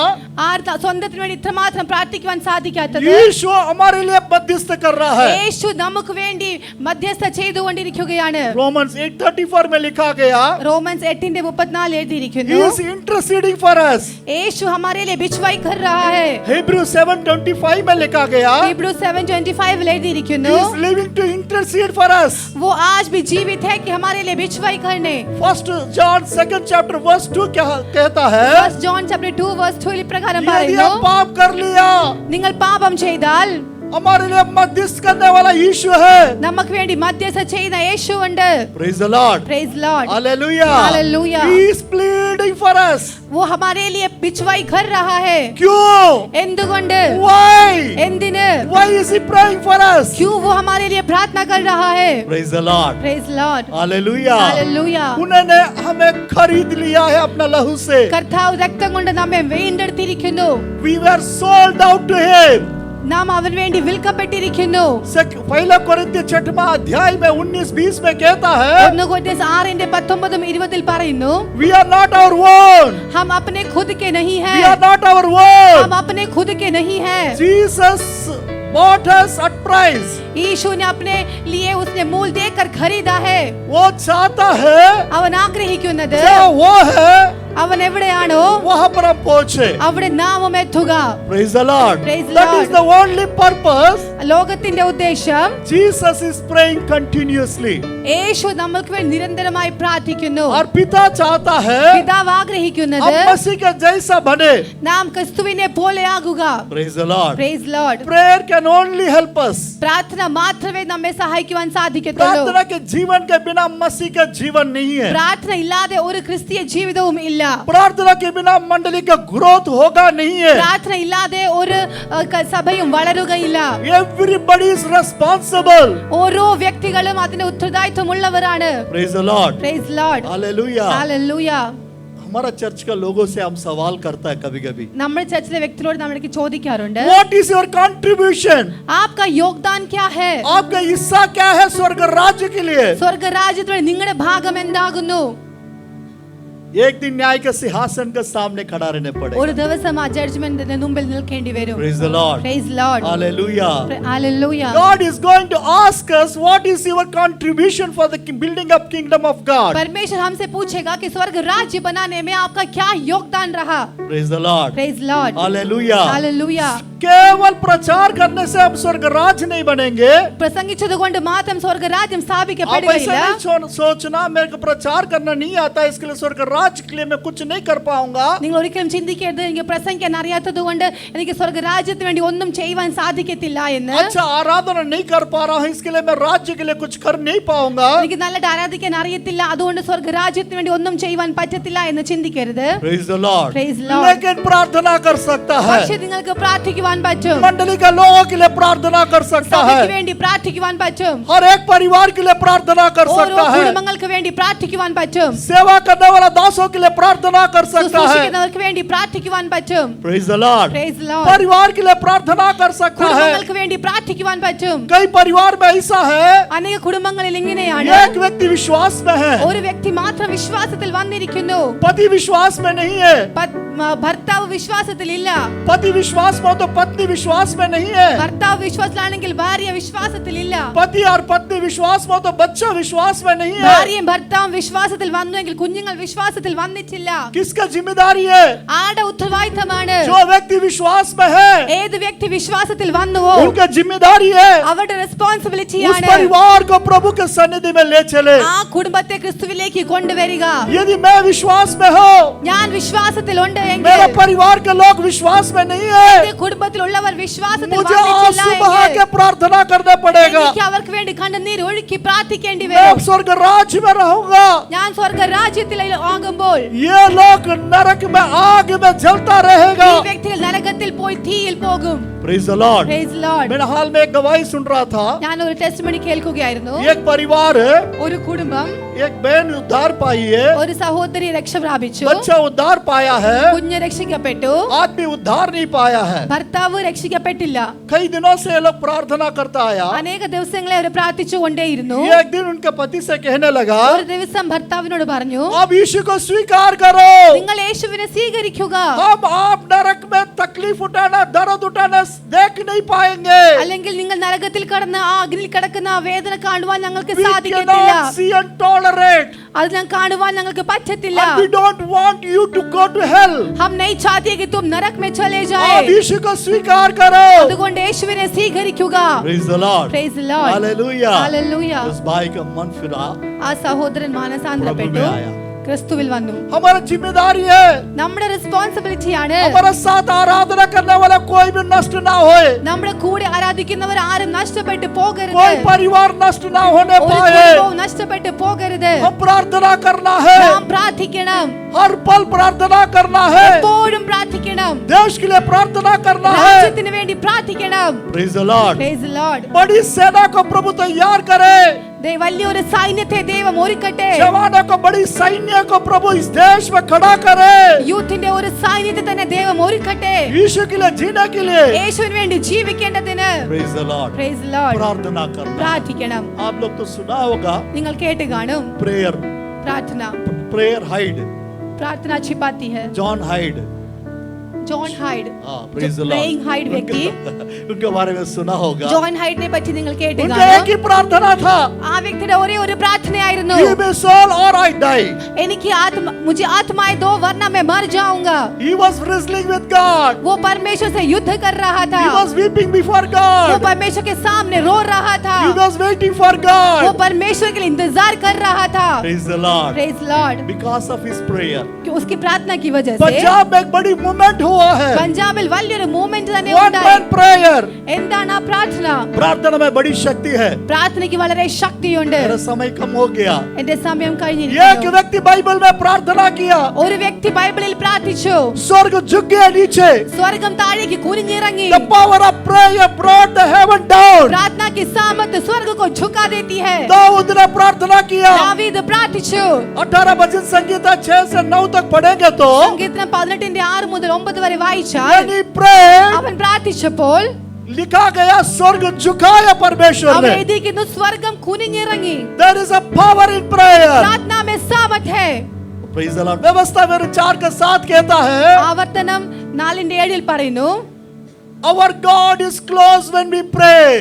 സ്വന്തത്തിന് വേണ്ടി ഇത്രമാത്രം പ്രാർത്ഥിക്കുവാൻ സാധിക്കാത്തത് यीशु हमारे लिए मध्यस्थ कर रहा है। യേശു നമുക്ക് വേണ്ടി മധ്യസ്ഥ ചെയ്തുകൊണ്ടിരിക്കുകയാണ് Romans 8:34 में लिखा गया, റോമൻസ് 8:34 he എഴുതിയിരിക്കുന്നു is interceding for us। യേശു हमारे लिए बिछवाई कर रहा है Hebrews 7:25 में लिखा गया, Hebrew 7:25 he एഴുതിയിരിക്കുന്നു is living to intercede for us। वो आज भी जीवित है कि हमारे लिए बिछवाई करने 1 John 2nd chapter verse 2 क्या कहता है, 1 ജോൺ chapter 2 verse 2 പ്രകാരം यदि പറയുന്നു हम पाप कर लिया, നിങ്ങൾ പാപം ചെയ്താൽ हमारे लिए मध्यस्थ करने वाला यीशु है। നമുക്ക് വേണ്ടി മധ്യസ്ഥ ചെയ്യുന്ന യേശുവുണ്ട് Praise the Lord। Praise Lord. Hallelujah। Hallelujah. He is pleading for us। वो हमारे लिए बिछवाई कर रहा है क्यों? എന്തുകൊണ്ട് Why? എന്തിന് Why is he praying for us? क्यों वो हमारे लिए प्रार्थना कर रहा है Praise the Lord। Praise Lord. Hallelujah। Hallelujah. उन्होंने हमें खरीद लिया है अपना लहू से। കർത്താവ് രക്തം കൊണ്ട് നമ്മെ വീണ്ടെടുത്തിരിക്കുന്നു We were sold out to him। നാം അവന് വേണ്ടി വിൽക്കപ്പെട്ടിരിക്കുന്നു पहला कोरिन्थियों 6वां अध्याय में 19-20 में कहता है, 1 കൊരിന്ത്യർ 6:19-20 പറയുന്നു we are not our own। हम अपने खुद के नहीं We हैं are not our own। हम अपने खुद के नहीं हैं Jesus bought us at price. यीशु ने अपने लिए उसने मूल देकर खरीदा है. वो चाहता है അവൻ ആഗ്രഹിക്കുന്നത് जहाँ वो है അവൻ എവിടെയാണോ वहाँ पर हम पहुंचे. അവിടെ നാമം എത്തുക. Praise the Lord. Praise the That Lord. is the only purpose. ലോകത്തിന്റെ ഉദ്ദേശം Jesus is praying continuously. യേശു നമ്മൾക്ക് വേണ്ടി നിരന്തരമായി പ്രാർത്ഥിക്കുന്നു. और पिता चाहता है പിതാവ് ആഗ്രഹിക്കുന്നത് हम मसीह के जैसा बने. നാം ക്രിസ്തുവിനെ പോലെ ആകുക. Praise the Lord. Praise Lord. Prayer can only help us. പ്രാർത്ഥന മാത്രമേ നമ്മെ സഹായിക്കുവാൻ സാധിക്കത്തുള്ളൂ. प्रार्थना के जीवन के बिना मसीह का जीवन नहीं है. പ്രാർത്ഥന ഇല്ലാതെ ഒരു ക്രിസ്തീയ ജീവിതവും ഇല്ല. प्रार्थना के बिना मंडली का ग्रोथ होगा नहीं है. പ്രാർത്ഥന ഇല്ലാതെ ഒരു സഭയും വളരുകയില്ല. Everybody is responsible. ഓരോ വ്യക്തികളും അതിന് ഉത്തരവാദിത്വമുള്ളവരാണ്. Praise the Lord. Praise Lord. Hallelujah. Hallelujah. हमारा चर्च का लोगों से हम सवाल करता है कभी-कभी. നമ്മുടെ ചർച്ചിലെ വ്യക്തികളോട് നമ്മൾ ചോദിക്കാറുണ്ട്, What is your contribution? आपका योगदान क्या है? आपका हिस्सा क्या है स्वर्ग राज्य के लिए? സ്വർഗ്ഗ രാജ്യത്തിൽ നിങ്ങളുടെ ഭാഗം എന്താകുന്നു? एक दिन न्याय के सिंहासन के सामने खड़ा रहने पड़ेगा. ഒരു ദിവസം ആ ജഡ്ജ്മെന്റിന്റെ മുമ്പിൽ നിൽക്കേണ്ടി വരും. Praise the Lord. Praise Lord. Hallelujah. Hallelujah. God is going to ask us what is your contribution for the building up kingdom of God. परमेश्वर हमसे पूछेगा कि स्वर्ग राज्य बनाने में आपका क्या योगदान रहा? Praise the Lord. Praise Lord. Hallelujah. Hallelujah. केवल प्रचार करने से हम स्वर्ग राज नहीं बनेंगे. പ്രസംഗിച്ചതുകൊണ്ട് മാത്രം സ്വർഗ്ഗ രാജ്യം आप ऐसा സ്ഥാപിക്കപ്പെടുകയില്ല. नहीं सोचना मेरे को प्रचार करना नहीं आता इसके लिए स्वर्ग राज के लिए मैं कुछ नहीं कर पाऊंगा. നിങ്ങൾ ഒരിക്കലും ചിന്തിക്കരുത് എനിക്ക് പ്രസംഗിക്കാൻ അറിയാത്തതുകൊണ്ട് എനിക്ക് സ്വർഗ്ഗ രാജ്യത്തിന് വേണ്ടി ഒന്നും ചെയ്യുവാൻ സാധിക്കത്തില്ല എന്ന്. अच्छा आराधना नहीं कर पा रहा हूँ इसके लिए मैं राज्य के लिए कुछ कर नहीं पाऊंगा. എനിക്ക് നല്ലതായിട്ട് ആരാധിക്കാൻ അറിയത്തില്ല അതുകൊണ്ട് സ്വർഗ്ഗ രാജ്യത്തിന് വേണ്ടി ഒന്നും ചെയ്യുവാൻ പറ്റത്തില്ല എന്ന് ചിന്തിക്കരുത്. Praise the Lord. Praise Lord. लेकिन प्रार्थना कर सकता है. പക്ഷേ നിങ്ങൾക്ക് പ്രാർത്ഥിക്കുവാൻ പറ്റും. मंडली का लोगों के लिए प्रार्थना कर सकता സഭയ്ക്ക് है. വേണ്ടി പ്രാർത്ഥിക്കുവാൻ പറ്റും. हर एक परिवार के लिए प्रार्थना कर ഓരോ सकता है. കുടുംബങ്ങൾക്ക് വേണ്ടി പ്രാർത്ഥിക്കുവാൻ പറ്റും. सेवा करने वाला दासों के लिए प्रार्थना कर सकता है. ശുശ്രൂഷിക്കുന്നവർക്ക് വേണ്ടി പ്രാർത്ഥിക്കുവാൻ പറ്റും. Praise the Lord. Praise Lord. परिवार के लिए प्रार्थना कर सकता है. കുടുംബങ്ങൾക്ക് വേണ്ടി പ്രാർത്ഥിക്കുവാൻ പറ്റും. कई परिवार में ऐसा है അനേക കുടുംബങ്ങളിൽ ഇങ്ങനെയാണ്, एक व्यक्ति विश्वास में है, ഒരു വ്യക്തി മാത്രം വിശ്വാസത്തിൽ വന്നിരിക്കുന്നു, पति विश्वास में नहीं है. ഭർത്താവ് വിശ്വാസത്തിൽ ഇല്ല. पति विश्वास में हो तो पत्नी विश्वास में नहीं है. ഭർത്താവ് വിശ്വാസത്തിലാണെങ്കിൽ ഭാര്യ വിശ്വാസത്തിൽ ഇല്ല. पति और पत्नी विश्वास में हो तो बच्चा विश्वास में नहीं है. ഭാര്യയും ഭർത്താവും വിശ്വാസത്തിൽ വന്നുവെങ്കിൽ കുഞ്ഞുങ്ങൾ വിശ്വാസത്തിൽ വന്നിട്ടില്ല. किसका जिम्मेदारी है? ആരുടെ ഉത്തരവാദിത്തമാണ്? जो व्यक्ति विश्वास में है ഏത് വ്യക്തി വിശ്വാസത്തിൽ വന്നുവോ उनका जिम्मेदारी है അവരുടെ उस റെസ്പോൺസിബിലിറ്റിയാണ് परिवार को प्रभु के सन्निधि में ले चले. ആ കുടുംബത്തെ ക്രിസ്തുവിലേക്ക് കൊണ്ടുവരിക. यदि मैं विश्वास में हूँ, ഞാൻ വിശ്വാസത്തിലുണ്ട് मेरा എങ്കിൽ परिवार के लोग विश्वास में नहीं है, എന്റെ കുടുംബത്തിലുള്ളവർ വിശ്വാസത്തിൽ मुझे വന്നിട്ടില്ല आंसू बहा എങ്കിൽ के प्रार्थना करना पड़ेगा. എനിക്ക് അവർക്ക് വേണ്ടി കണ്ണുനീർ ഒഴുക്കി പ്രാർത്ഥിക്കേണ്ടി मैं വരും. स्वर्ग राज्य में रहूंगा. ഞാൻ സ്വർഗ്ഗ രാജ്യത്തിൽ ആകുമ്പോൾ ये लोग नरक में आग में जलता रहेगा. ഈ വ്യക്തികൾ നരകത്തിൽ പോയി തീയിൽ പോകും. Praise the Lord. Praise Lord. मैं हाल में एक गवाही सुन रहा था. ഞാൻ ഒരു ടെസ്റ്റിമണി കേൾക്കുകയായിരുന്നു. एक परिवार ഒരു കുടുംബം, एक बहन उद्धार पाई है, ഒരു സഹോദരി രക്ഷ പ്രാപിച്ചു, बच्चा उद्धार पाया है, കുഞ്ഞ് രക്ഷിക്കപ്പെട്ടു, आदमी उद्धार नहीं पाया है. ഭർത്താവ് രക്ഷിക്കപ്പെട്ടില്ല. कई दिनों से ये लोग प्रार्थना करता आया. അനേക ദിവസങ്ങളെ അവർ പ്രാർത്ഥിച്ചു കൊണ്ടേയിരുന്നു. एक दिन उनके पति से कहने लगा, ഒരു ദിവസം ഭർത്താവിനോട് പറഞ്ഞു, आप यीशु को स्वीकार करो. നിങ്ങൾ യേശുവിനെ സ്വീകരിക്കുക, हम आप नरक में तकलीफ उठाना, दर्द उठाना देख नहीं पाएंगे. അല്ലെങ്കിൽ നിങ്ങൾ നരകത്തിൽ കടന്ന് ആ അഗ്നിയിൽ കിടക്കുന്ന ആ വേദന കാണുവാൻ ഞങ്ങൾക്ക് We സാധിക്കത്തില്ല. cannot see and tolerate. അത് ഞാൻ കാണുവാൻ ഞങ്ങൾക്ക് പറ്റത്തില്ല. And we don't want you to go to hell. हम नहीं चाहते कि तुम नरक में चले आप जाए. यीशु को स्वीकार करो. അതുകൊണ്ട് യേശുവിനെ സ്വീകരിക്കുക. Praise the Lord. Praise the Lord. Hallelujah. Hallelujah. उस भाई का मन फिरा, ആ സഹോദരൻ മാനസാന്തരപ്പെട്ടു, प्रभु में आया. ക്രിസ്തുവിൽ വന്നു. हमारा जिम्मेदारी है നമ്മുടെ റെസ്പോൺസിബിലിറ്റിയാണ് हमारा साथ आराधना करने वाला कोई भी नष्ट ना होए, നമ്മുടെ കൂടെ ആരാധിക്കുന്നവർ ആരും നഷ്ടപ്പെട്ടു പോകരുത്. कोई परिवार नष्ट ना होने ഒരു पाए. കുടുംബവും നഷ്ടപ്പെട്ടു പോകരുത്. हम प्रार्थना करना है, നാം പ്രാർത്ഥിക്കണം, हर पल प्रार्थना करना है, എപ്പോഴും പ്രാർത്ഥിക്കണം, देश के लिए प्रार्थना करना है. രാജ്യത്തിന് വേണ്ടി പ്രാർത്ഥിക്കണം. Praise the Lord. Praise the Lord. बड़ी सेना को प्रभु तैयार करे. വലിയൊരു സൈന്യത്തെ ദൈവം ഒരുക്കട്ടെ. जवानों को, बड़ी सैन्य को प्रभु इस देश में खड़ा करे. യൂത്തിന്റെ ഒരു സൈന്യത്തെ തന്നെ ദൈവം ഒരുക്കട്ടെ. यीशु के लिए जीने के लिए. യേശുവിന് വേണ്ടി ജീവിക്കേണ്ടതിന്. Praise the Lord. Praise the Lord. प्रार्थना करना. പ്രാർത്ഥിക്കണം. आप लोग तो सुना होगा നിങ്ങൾ കേട്ട് കാണും, प्रेयर പ്രാർത്ഥന प्रेयर हाइड, प्रार्थना छिपाती है. John hide. John hide praise the Lord. praying hide വ്യക്തി उनके बारे में सुना होगा. ജോൺ ഹൈഡിനെ പറ്റി നിങ്ങൾ കേട്ടു उनका एक ही प्रार्थना था, ആ വ്യക്തിയുടെ ഒരേ ഒരു പ്രാർത്ഥനയായിരുന്നു give me soul or I die. എനിക്ക് मुझे आत्माएं दो वरना मैं मर जाऊंगा. He was wrestling with God. वो परमेश्वर से युद्ध कर रहा था. He was weeping before वो God. परमेश्वर के सामने रो रहा था. He was waiting for वो God. परमेश्वर के लिए इंतजार कर रहा था. Praise the Lord. Praise Lord. Because of his prayer. कि उसकी प्रार्थना की वजह से पंजाब में एक बड़ी मूवमेंट हुआ है. പഞ്ചാബിൽ വലിയൊരു മൂവ്മെന്റ് തന്നെ One ഉണ്ടായി. man prayer. എന്താണ് ആ പ്രാർത്ഥന? प्रार्थना में बड़ी शक्ति है. പ്രാർത്ഥനയ്ക്ക് വളരെ ശക്തിയുണ്ട്. मेरा समय कम हो गया. എന്റെ സമയം एक കഴിഞ്ഞിരിക്കുന്നു. व्यक्ति बाइबल में प्रार्थना किया, ഒരു വ്യക്തി ബൈബിളിൽ പ്രാർത്ഥിച്ചു. स्वर्ग झुक गया नीचे. സ്വർഗ്ഗം താഴേക്ക് കുനിഞ്ഞിറങ്ങി. The power of prayer brought the heaven down. प्रार्थना की सामर्थ स्वर्ग को झुका देती है. दाऊद ने प्रार्थना किया. ദാവീദ് പ്രാർത്ഥിച്ചു. 18 भजन संगीता 6 से 9 तक पढ़ेंगे तो സങ്കീർത്തനം 18 6 മുതൽ 9 വരെ വായിച്ചാൽ when he prayed, അവൻ പ്രാർത്ഥിച്ചപ്പോൾ लिखा गया स्वर्ग झुकाया परमेश्वर അവൻ ने. എഴുതിയിരിക്കുന്നു സ്വർഗ്ഗം കുനിഞ്ഞിറങ്ങി. There is a power in prayer. പ്രാർത്ഥന में सामर्थ है. Praise the Lord. व्यवस्था मेरे 4 के 7 कहता है, ആവർത്തനം 4:7 പറയുന്നു, our God is close when we pray.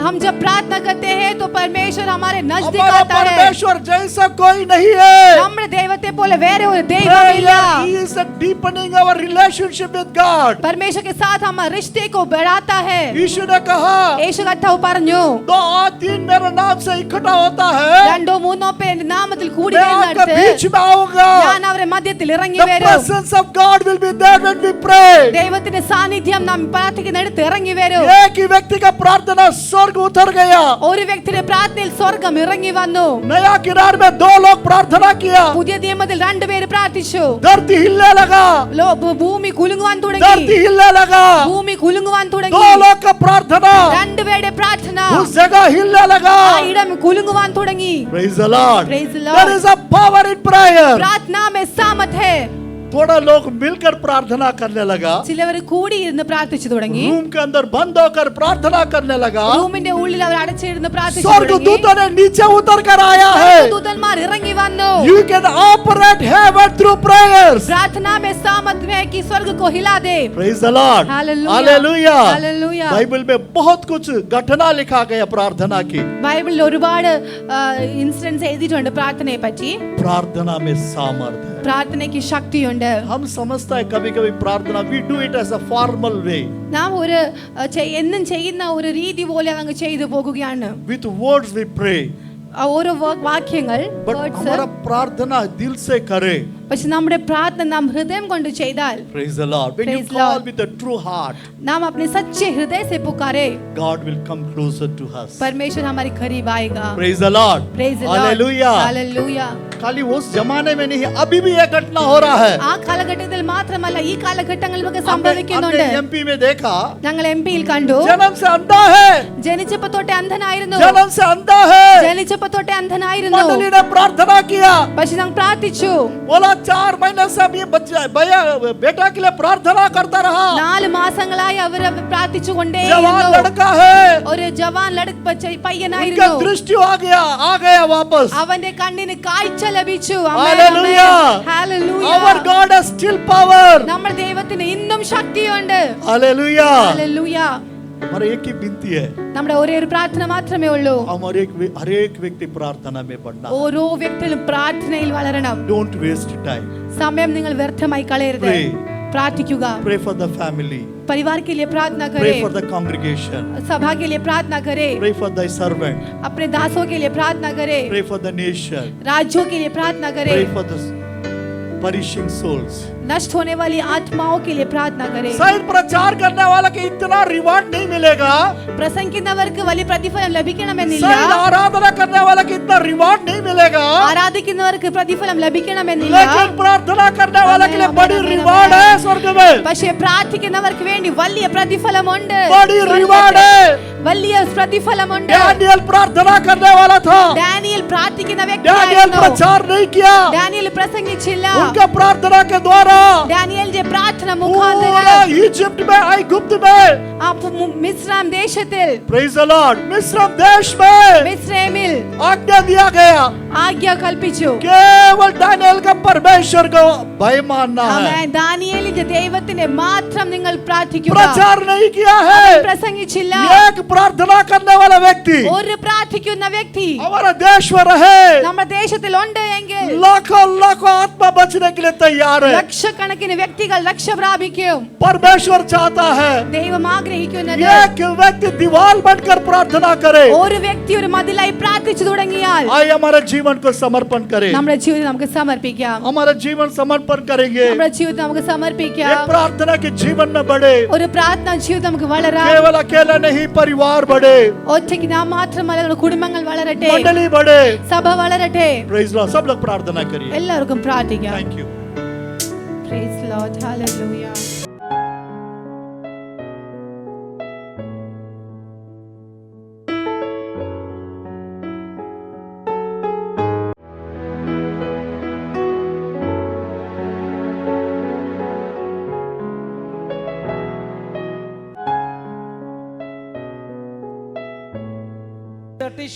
हम जब प्रार्थना करते हैं तो परमेश्वर हमारे नजदीक हमारा आता है. परमेश्वर जैसा कोई नहीं है. നമ്മുടെ ദൈവത്തെ പോലെ വേറെ ഒരു ദൈവമില്ല. Prayer is a deepening our relationship with God. परमेश्वर के साथ हमारे रिश्ते को बढ़ाता है. यीशु ने कहा, യേശു കർത്താവ് പറഞ്ഞു, 2 और 3 मेरे नाम से इकट्ठा होता है, രണ്ടോ മൂന്നോ പേർ എന്റെ നാമത്തിൽ കൂടി मैं आपके വരുന്നിടത്ത് बीच में आऊंगा. ഞാൻ അവരുടെ മധ്യത്തിൽ ഇറങ്ങി The വരും. presence of God will be there when we pray. ദൈവത്തിന്റെ സാന്നിധ്യം നാം പ്രാർത്ഥിക്കുന്നിടത്ത് ഇറങ്ങി വരും. एक ही व्यक्ति का प्रार्थना स्वर्ग उतर गया. ഒരു വ്യക്തിയുടെ പ്രാർത്ഥനയിൽ സ്വർഗ്ഗം ഇറങ്ങി വന്നു. नया किरार में 2 लोग प्रार्थना किया. പുതിയ നിയമത്തിൽ 2 പേര് പ്രാർത്ഥിച്ചു. धरती हिलने लगा. ഭൂമി കുലുങ്ങുവാൻ धरती തുടങ്ങി. हिलने लगा. ഭൂമി കുലുങ്ങുവാൻ 2 തുടങ്ങി. लोग का प्रार्थना 2 പേരുടെ പ്രാർത്ഥന उस जगह हिलने लगा. ആ ഇടം കുലുങ്ങുവാൻ തുടങ്ങി. Praise the Lord. Praise the Lord. There is a power in prayer. പ്രാർത്ഥന में सामर्थ है. थोड़ा लोग मिलकर प्रार्थना करने लगा. ചിലവർ കൂടി ഇരുന്ന് പ്രാർത്ഥിച്ചു തുടങ്ങി. रूम के अंदर बंद होकर प्रार्थना करने लगा. റൂമിന്റെ ഉള്ളിൽ അവർ അടച്ചിരുന്ന് പ്രാർത്ഥിച്ചു स्वर्ग തുടങ്ങി. दूतों ने नीचे उतर कर आया है. ദൂതന്മാർ ഇറങ്ങി വന്നു. You can operate heaven through prayers. प्रार्थना में सामर्थ है कि स्वर्ग को हिला दे. Praise the Lord. Hallelujah. Hallelujah. Hallelujah. Bible में बहुत कुछ घटना लिखा गया प्रार्थना की. ബൈബിളിൽ ഒരുപാട് ഇൻസിഡൻസ് എഴുതിയിട്ടുണ്ട് പ്രാർത്ഥനയെ പറ്റി. प्रार्थना में सामर्थ है. പ്രാർത്ഥനയ്ക്ക് ശക്തിയുണ്ട്. हम समझता है कभी कभी प्रार्थना we do it as a formal way. നാം ഒരു എന്നും ചെയ്യുന്ന ഒരു രീതി പോലെ അങ്ങ് ചെയ്തു പോകുകയാണ്. With words we pray. ഓരോ വാക്യങ്ങൾ But words. हमारा प्रार्थना दिल से करे. പക്ഷെ നമ്മുടെ പ്രാർത്ഥന നാം ഹൃദയം കൊണ്ട് ചെയ്താൽ, Praise the Lord. When you Praise call Lord. with a true heart, नाम अपने सच्चे हृदय से पुकारे, God will come closer to us. परमेश्वर हमारे करीब आएगा. Praise the Lord. Praise the Lord. Hallelujah. Hallelujah. खाली उस जमाने में नहीं, अभी भी यह घटना हो रहा है. ആ കാലഘട്ടത്തിൽ മാത്രമല്ല ഈ കാലഘട്ടങ്ങളിലൊക്കെ हमने സംഭവിക്കുന്നുണ്ട്. एमपी में देखा, ഞങ്ങൾ എംപിയിൽ കണ്ടു. जन्म से अंधा है. ജനിച്ചപ്പോ തൊട്ടേ അന്ധനായിരുന്നു. जन्म से अंधा है. ജനിച്ചപ്പോ തൊട്ടേ അന്ധനായിരുന്നു. मंडली ने प्रार्थना किया. പക്ഷെ ഞങ്ങൾ പ്രാർത്ഥിച്ചു. बोला 4 महीने से अब ये बच्चा भैया बेटा के लिए प्रार्थना करता रहा. 4 മാസങ്ങളായി അവർ പ്രാർത്ഥിച്ചു जवान കൊണ്ടേയിരുന്നു. लड़का है. ഒരു ജവാൻ उनका പയ്യനായിരുന്നു. दृष्टि आ गया वापस. അവന്റെ കണ്ണിന് കാഴ്ച ലഭിച്ചു. Hallelujah. Hallelujah. Our God has still power. നമ്മുടെ ദൈവത്തിന് ഇന്നും ശക്തിയുണ്ട്. Hallelujah. Hallelujah. हमारा एक ही विनती है, നമ്മുടെ ഒരേ ഒരു പ്രാർത്ഥന മാത്രമേ ഉള്ളൂ. हर एक व्यक्ति प्रार्थना में बढ़ना. ഓരോ വ്യക്തിയും പ്രാർത്ഥനയിൽ വളരണം. Don't waste time. സമയം നിങ്ങൾ വ്യർത്ഥമായി കളയരുത്. Pray. പ്രാർത്ഥിക്കുക. Pray for the family. परिवार के लिए प्रार्थना Pray करें. for the congregation. सभा के लिए प्रार्थना करें. Pray for thy servant. अपने दासों के लिए प्रार्थना करें. Pray for the nation. राज्यों के लिए प्रार्थना Pray करें. for the perishing souls. नष्ट होने वाली आत्माओं के लिए प्रार्थना करें. शायद प्रचार करने वाला के इतना रिवार्ड नहीं मिलेगा. പ്രസംഗിക്കുന്നവർക്ക് വലിയ പ്രതിഫലം ലഭിക്കണമെന്നില്ല. शायद आराधना करने वाला के इतना रिवार्ड नहीं मिलेगा. ആരാധിക്കുന്നവർക്ക് പ്രതിഫലം ലഭിക്കണമെന്നില്ല. लेकिन प्रार्थना करने वाला के लिए बड़ी रिवार्ड है स्वर्ग में. പക്ഷേ പ്രാർത്ഥിക്കുന്നവർക്ക് വേണ്ടി വലിയ പ്രതിഫലമുണ്ട്. बड़ी रिवार्ड है. വലിയ പ്രതിഫലമുണ്ട്. डैनियल प्रार्थना करने वाला था, ഡാനിയേൽ പ്രാർത്ഥിക്കുന്ന डैनियल വ്യക്തിയായിരുന്നു. प्रचार नहीं किया, ഡാനിയേൽ പ്രസംഗിച്ചില്ല. उनका प्रार्थना के द्वारा ഡാനിയേലിന്റെ പ്രാർത്ഥന पूरा മുഖാന്തരം इजिप्ट में, गुप्त में, ആ മിസ്രൈം ദേശത്തിൽ, प्रेज द लॉर्ड, मिस्र देश में മിസ്രൈമിൽ आज्ञा दिया गया, ആജ്ഞ കൽപ്പിച്ചു. केवल डैनियल का परमेश्वर को भय मानना है, ആമേൻ. ദാനിയേലിന്റെ ദൈവത്തിനെ മാത്രം നിങ്ങൾ പ്രാർത്ഥിക്കുക. प्रचार नहीं किया है। പ്രസംഗിച്ചില്ല. एक प्रार्थना करने वाला व्यक्ति ഒരു പ്രാർത്ഥിക്കുന്ന വ്യക്തി हमारा देश में रहे, നമ്മുടെ ദേശത്തിൽ ഉണ്ട് എങ്കിൽ लाखों लाखों आत्मा बचने के लिए तैयार है। ലക്ഷക്കണക്കിന് വ്യക്തികൾ രക്ഷ പ്രാപിക്കും. परमेश्वर चाहता है ദൈവം ആഗ്രഹിക്കുന്നത് एक व्यक्ति दीवार बनकर प्रार्थना करे, ഒരു വ്യക്തി ഒരു മതിലായി പ്രാർത്ഥിച്ചു തുടങ്ങിയാൽ आइए हमारे जीवन को समर्पण करें, നമ്മുടെ ജീവിതം നമുക്ക് സമർപ്പിക്കാം. हमारा जीवन समर्पण करेंगे, നമ്മുടെ ജീവിതം നമുക്ക് एक സമർപ്പിക്കാം. प्रार्थना के जीवन में बढ़े, ഒരു പ്രാർത്ഥനാ ജീവിതം നമുക്ക് വളരാം. केवल अकेला नहीं, परिवार बढ़े, ഒറ്റയ്ക്ക് നാം മാത്രമല്ല, നമ്മുടെ കുടുംബങ്ങൾ വളരട്ടെ, मंडली बढ़े। സഭ വളരട്ടെ. प्रेज लॉर्ड, सब लोग प्रार्थना करिए। എല്ലാവർക്കും പ്രാർത്ഥിക്കാം. Thank you. Praise Lord. Hallelujah. साठी